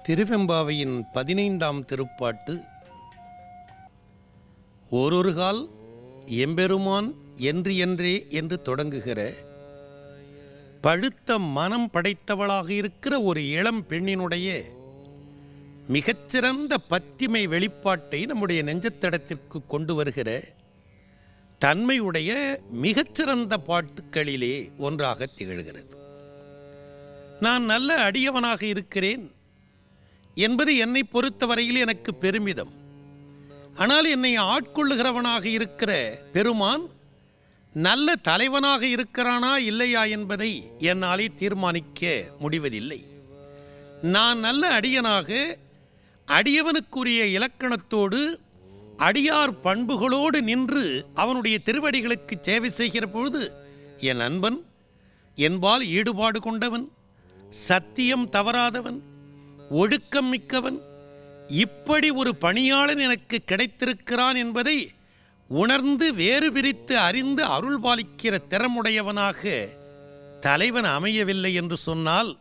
திருவெம்பாவையின் 15ஆம் திருப்பாட்டு. ஓரொரு கால் எம்பெருமான் என்று என்றே என்று தொடங்குகிற பழுத்த மனம் படைத்தவளாக இருக்கிற ஒரு இளம் பெண்ணினுடைய மிகச்சிறந்த பத்திமை வெளிப்பாட்டை நம்முடைய நெஞ்சத்தடத்திற்கு கொண்டு வருகிற தன்மையுடைய மிகச்சிறந்த பாட்டுக்களிலே ஒன்றாக திகழ்கிறது. நான் நல்ல அடியவனாக இருக்கிறேன் என்பது என்னை பொறுத்தவரையில் எனக்கு பெருமிதம். ஆனால் என்னை ஆட்கொள்ளுகிறவனாக இருக்கிற பெருமான் நல்ல தலைவனாக இருக்கிறானா இல்லையா என்பதை என்னாலே தீர்மானிக்க முடிவதில்லை. நான் நல்ல அடியனாக அடியவனுக்குரிய இலக்கணத்தோடு அடியார் பண்புகளோடு நின்று அவனுடைய திருவடிகளுக்கு சேவை செய்கிற பொழுது என் அன்பன், என்பால் ஈடுபாடு கொண்டவன், சத்தியம் தவறாதவன், ஒழுக்கம் மிக்கவன், இப்படி ஒரு பணியாளன் எனக்கு கிடைத்திருக்கிறான் என்பதை உணர்ந்து வேறு பிரித்து அறிந்து அருள் பாலிக்கிற திறமுடையவனாக தலைவன் அமையவில்லை என்று சொன்னால்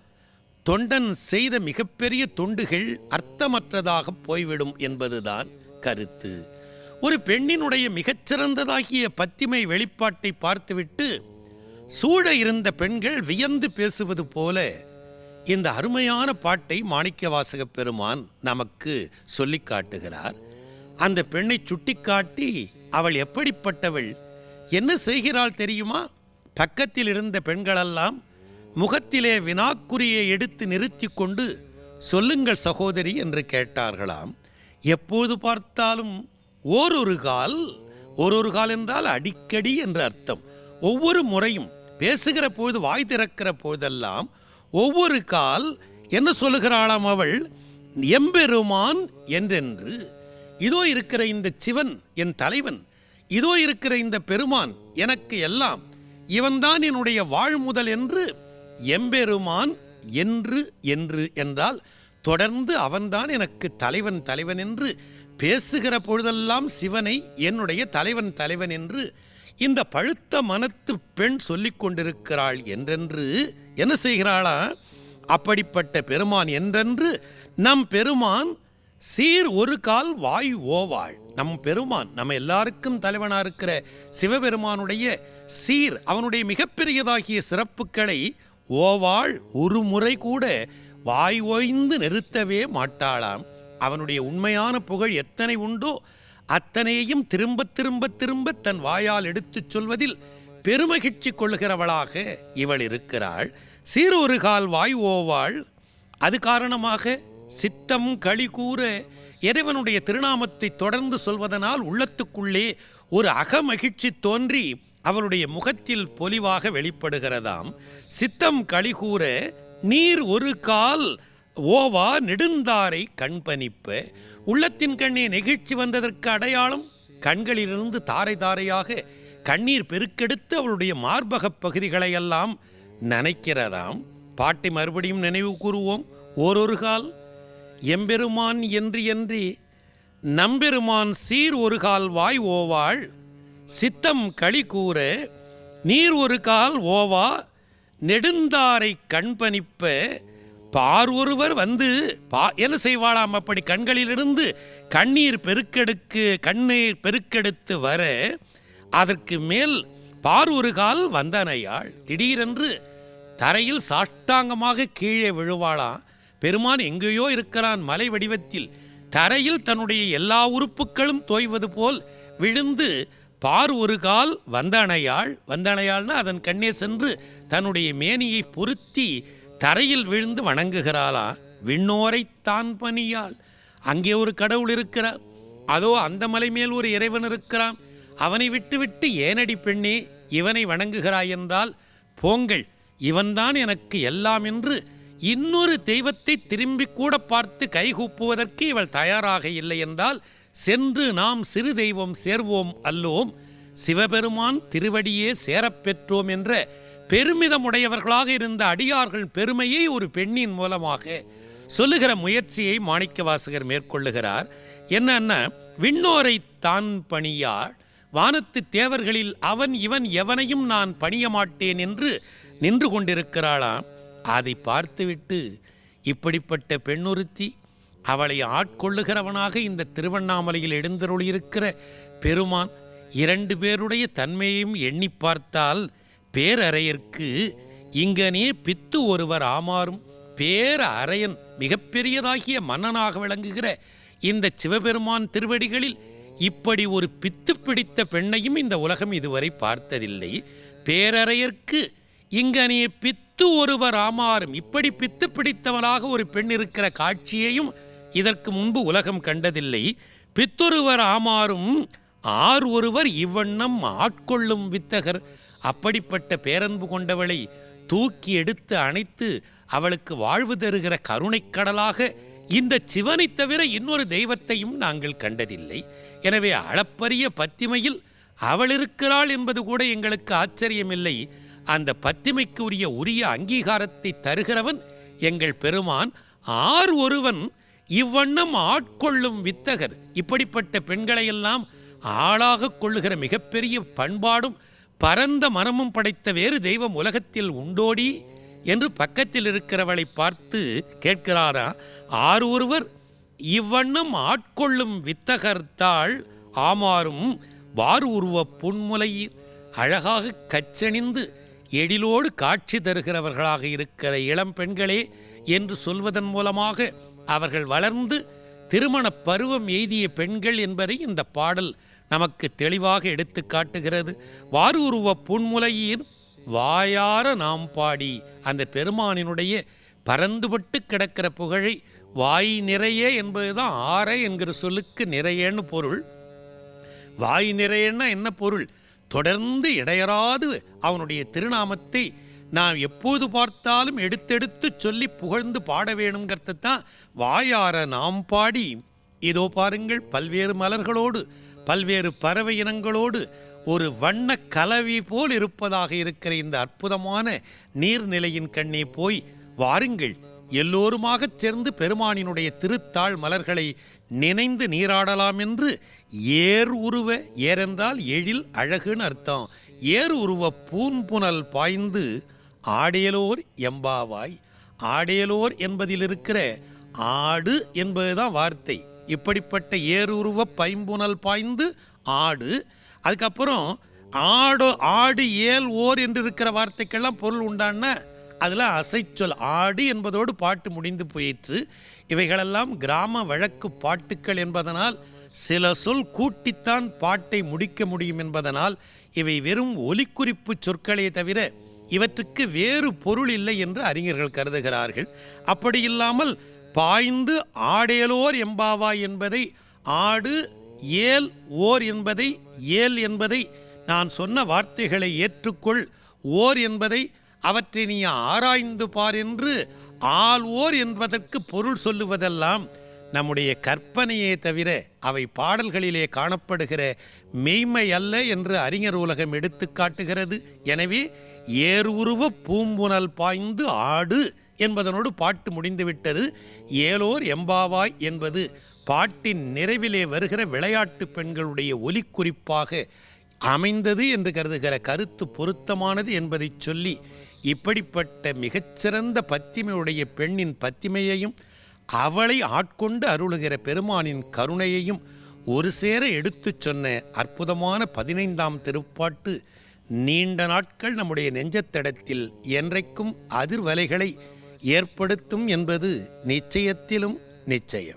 தொண்டன் செய்த மிகப்பெரிய தொண்டுகள் அர்த்தமற்றதாக போய்விடும் என்பதுதான் கருத்து. ஒரு பெண்ணினுடைய மிகச்சிறந்ததாகிய பத்திமை வெளிப்பாட்டை பார்த்துவிட்டு சூழ இருந்த பெண்கள் வியந்து பேசுவது போல இந்த அருமையான பாட்டை மாணிக்கவாசக பெருமான் நமக்கு சொல்லி காட்டுகிறார். அந்த பெண்ணை சுட்டிக்காட்டி அவள் எப்படிப்பட்டவள், என்ன செய்கிறாள் தெரியுமா? பக்கத்தில் இருந்த பெண்களெல்லாம் முகத்திலே வினாக்குறியை எடுத்து நிறுத்தி கொண்டு சொல்லுங்கள் சகோதரி என்று கேட்டார்களாம். எப்போது பார்த்தாலும் ஓரொரு கால் என்றால் அடிக்கடி என்று அர்த்தம். ஒவ்வொரு முறையும் பேசுகிற பொழுது, வாய் திறக்கிற பொழுதெல்லாம் ஒவ்வொரு கால் என்ன சொல்லுகிறாளாம் அவள்? எம்பெருமான் என்றென்று. இதோ இருக்கிற இந்த சிவன் என் தலைவன், இதோ இருக்கிற இந்த பெருமான் எனக்கு எல்லாம், இவன்தான் என்னுடைய வாழ்முதல் என்று எம்பெருமான் என்று என்று என்றால் தொடர்ந்து அவன்தான் எனக்கு தலைவன் தலைவன் என்று பேசுகிற பொழுதெல்லாம் சிவனை என்னுடைய தலைவன் தலைவன் என்று இந்த பழுத்த மனத்து பெண் சொல்லிக் கொண்டிருக்கிறாள் என்றென்று என்ன செய்கிறாளா? அப்படிப்பட்ட பெருமான் என்றென்று நம் பெருமான் சீர் ஒரு கால் வாய் ஓவாள். நம் பெருமான் நம்ம எல்லாருக்கும் தலைவனாக இருக்கிற சிவபெருமானுடைய சீர், அவனுடைய மிகப்பெரியதாகிய சிறப்புகளை ஓவாள் ஒரு முறை கூட வாய் ஓய்ந்து நிறுத்தவே மாட்டாளாம். அவனுடைய உண்மையான புகழ் எத்தனை உண்டோ அத்தனையும் திரும்ப திரும்ப திரும்ப தன் வாயால் எடுத்துச் சொல்வதில் பெருமகிழ்ச்சி கொள்ளுகிறவளாக இவள் இருக்கிறாள். சீரொரு கால் வாய் ஓவாள். அது காரணமாக சித்தம் களி கூற இறைவனுடைய திருநாமத்தை தொடர்ந்து சொல்வதனால் உள்ளத்துக்குள்ளே ஒரு அகமகிழ்ச்சி தோன்றி அவளுடைய முகத்தில் பொலிவாக வெளிப்படுகிறதாம். சித்தம் களி கூற நீர் ஒரு கால் ஓவா நெடுந்தாரை கண்பணிப்ப. உள்ளத்தின் கண்ணே நெகிழ்ச்சி வந்ததற்கு அடையாளம் கண்களிலிருந்து தாரை தாரையாக கண்ணீர் பெருக்கெடுத்து அவளுடைய மார்பகப் பகுதிகளையெல்லாம் நனைக்கிறதாம். பாட்டை மறுபடியும் நினைவு கூறுவோம். ஓரொரு கால் எம்பெருமான் என்று என்றே நம்பெருமான் சீர் ஒரு கால் வாய் ஓவாள். சித்தம் களி கூற நீர் ஒரு கால் ஓவா நெடுந்தாரை கண்பணிப்ப. பார் ஒருவர் வந்து என்ன செய்வாளாம்? அப்படி கண்களிலிருந்து கண்ணீர் பெருக்கெடுத்து வர அதற்கு மேல் பார் ஒரு கால் வந்தனையாள். திடீரென்று தரையில் சாஷ்டாங்கமாக கீழே விழுவாளாம். பெருமான் எங்கேயோ இருக்கிறான் மலை வடிவத்தில். தரையில் தன்னுடைய எல்லா உறுப்புகளும் தோய்வது போல் விழுந்து பார் ஒரு கால் வந்தனையாள். வந்தனையாள்னா அதன் கண்ணே சென்று தன்னுடைய மேனியை பொருத்தி தரையில் விழுந்து வணங்குகிறாளா. விண்ணோரை தான் பணியாள். அங்கே ஒரு கடவுள் இருக்கிறார், அதோ அந்த மலை மேல் ஒரு இறைவன் இருக்கிறான். அவனை விட்டுவிட்டு ஏனடி பெண்ணே இவனை வணங்குகிறாய் என்றால், போங்கள், இவன்தான் எனக்கு எல்லாம் என்று இன்னொரு தெய்வத்தை திரும்பி கூட பார்த்து கைகூப்புவதற்கு இவள் தயாராக இல்லை என்றால், சென்று நாம் சிறு தெய்வம் சேர்வோம் அல்லோம், சிவபெருமான் திருவடியே சேரப்பெற்றோம் என்ற பெருமிதமுடையவர்களாக இருந்த அடியார்கள் பெருமையை ஒரு பெண்ணின் மூலமாக சொல்லுகிற முயற்சியை மாணிக்கவாசகர் மேற்கொள்ளுகிறார். என்னன்னா, விண்ணோரை தான் பணியாள். வானத்து தேவர்களில் அவன் இவன் எவனையும் நான் பணிய மாட்டேன் என்று நின்று கொண்டிருக்கிறாளாம். அதை பார்த்துவிட்டு இப்படிப்பட்ட பெண்ணொருத்தி, அவளை ஆட்கொள்ளுகிறவனாக இந்த திருவண்ணாமலையில் எழுந்தருளியிருக்கிற பெருமான் 2 பேருடைய தன்மையையும் எண்ணி பார்த்தால் பேரறையர்க்கு இங்கனே பித்து ஒருவர் ஆமாறும். பேர அரையன் மிகப்பெரியதாகிய மன்னனாக விளங்குகிற இந்த சிவபெருமான் திருவடிகளில் இப்படி ஒரு பித்து பிடித்த பெண்ணையும் இந்த உலகம் இதுவரை பார்த்ததில்லை. பேரறையர்க்கு இங்கனே பித்து ஒருவர் ஆமாறும். இப்படி பித்து பிடித்தவனாக ஒரு பெண் இருக்கிற காட்சியையும் இதற்கு முன்பு உலகம் கண்டதில்லை. பித்தொருவர் ஆமாறும் ஆர் ஒருவர் இவ்வண்ணம் ஆட்கொள்ளும் வித்தகர். அப்படிப்பட்ட பேரன்பு கொண்டவளை தூக்கி எடுத்து அணைத்து அவளுக்கு வாழ்வு தருகிற கருணைக் கடலாக இந்த சிவனைத் தவிர இன்னொரு தெய்வத்தையும் நாங்கள் கண்டதில்லை. எனவே அளப்பரிய பத்திமையில் அவள் இருக்கிறாள் என்பது கூட எங்களுக்கு ஆச்சரியமில்லை. அந்த பத்திமைக்கு உரிய அங்கீகாரத்தை தருகிறவன் எங்கள் பெருமான். ஆர் ஒருவன் இவ்வண்ணம் ஆட்கொள்ளும் வித்தகர். இப்படிப்பட்ட பெண்களையெல்லாம் ஆளாக கொள்ளுகிற மிகப்பெரிய பண்பாடும் பரந்த மனமும் படைத்த வேறு தெய்வம் உலகத்தில் உண்டோடி என்று பக்கத்தில் இருக்கிறவளை பார்த்து கேட்கிறாரா. ஆர் ஒருவர் இவ்வண்ணம் ஆட்கொள்ளும் வித்தகர்த்தாள் ஆமாறும் வார் உருவ புன்முலையீர். அழகாக கச்சணிந்து எழிலோடு காட்சி தருகிறவர்களாக இருக்கிற இளம் பெண்களே என்று சொல்வதன் மூலமாக அவர்கள் வளர்ந்து திருமண பருவம் எய்திய பெண்கள் என்பதை இந்த பாடல் நமக்கு தெளிவாக எடுத்து காட்டுகிறது. வாரூருவ புன்முலையீர் வாயார நாம் பாடி, அந்த பெருமானினுடைய பரந்துபட்டு கிடக்கிற புகழை வாய் நிறைய என்பதுதான் ஆற என்கிற சொல்லுக்கு நிறையன்னு பொருள். வாய் நிறையன்னா என்ன பொருள்? தொடர்ந்து இடையறாது அவனுடைய திருநாமத்தை நாம் எப்போது பார்த்தாலும் எடுத்தெடுத்து சொல்லி புகழ்ந்து பாட வேணுங்கிறது தான் வாயார நாம் பாடி. இதோ பாருங்கள், பல்வேறு மலர்களோடு பல்வேறு பறவை இனங்களோடு ஒரு வண்ண கலவி போல் இருப்பதாக இருக்கிற இந்த அற்புதமான நீர்நிலையின் கண்ணே போய் வாருங்கள், எல்லோருமாகச் சேர்ந்து பெருமானினுடைய திருத்தாள் மலர்களை நினைந்து நீராடலாம் என்று ஏர் உருவ, ஏரென்றால் எழில் அழகுன்னு அர்த்தம், ஏர் உருவ பூன்புனல் பாய்ந்து ஆடேலோர் எம்பாவாய். ஆடேலோர் என்பதில் இருக்கிற ஆடு என்பதுதான் வார்த்தை. இப்படிப்பட்ட ஏருருவ பைம்புனல் பாய்ந்து ஆடு, அதுக்கப்புறம் ஆடு ஏல் ஓர் என்று இருக்கிற வார்த்தைக்கெல்லாம் பொருள் உண்டான அதில் அசைச்சொல். ஆடு என்பதோடு பாட்டு முடிந்து போயிற்று. இவைகளெல்லாம் கிராம வழக்கு பாட்டுக்கள் என்பதனால் சில சொல் கூட்டித்தான் பாட்டை முடிக்க முடியும் என்பதனால் இவை வெறும் ஒலிக்குறிப்பு சொற்களே தவிர இவற்றுக்கு வேறு பொருள் இல்லை என்று அறிஞர்கள் கருதுகிறார்கள். அப்படி இல்லாமல் பாய்ந்து ஆடேலோர் எம்பாவாய் என்பதை ஆடு, ஏல் ஓர் என்பதை, ஏல் என்பதை நான் சொன்ன வார்த்தைகளை ஏற்றுக்கொள், ஓர் என்பதை அவற்றை நீ ஆராய்ந்து பார் என்று ஆள் ஓர் என்பதற்கு பொருள் சொல்லுவதெல்லாம் நம்முடைய கற்பனையே தவிர அவை பாடல்களிலே காணப்படுகிற மெய்மை அல்ல என்று அறிஞர் உலகம் எடுத்து காட்டுகிறது. எனவே ஏர் உருவ பூம்புனல் பாய்ந்து ஆடு என்பதனோடு பாட்டு முடிந்துவிட்டது. ஏலோர் எம்பாவாய் என்பது பாட்டின் நிறைவிலே வருகிற விளையாட்டு பெண்களுடைய ஒலிக்குறிப்பாக அமைந்தது என்று கருதுகிற கருத்து பொருத்தமானது என்பதை சொல்லி, இப்படிப்பட்ட மிகச்சிறந்த பத்திமையுடைய பெண்ணின் பத்திமையையும் அவளை ஆட்கொண்டு அருளுகிற பெருமானின் கருணையையும் ஒரு சேர எடுத்துச் சொன்ன அற்புதமான 15ஆம் திருப்பாட்டு நீண்ட நாட்கள் நம்முடைய நெஞ்சத்தடத்தில் என்றைக்கும் அதிர்வலைகளை ஏற்படுத்தும் என்பது நிச்சயத்திலும் நிச்சயம்.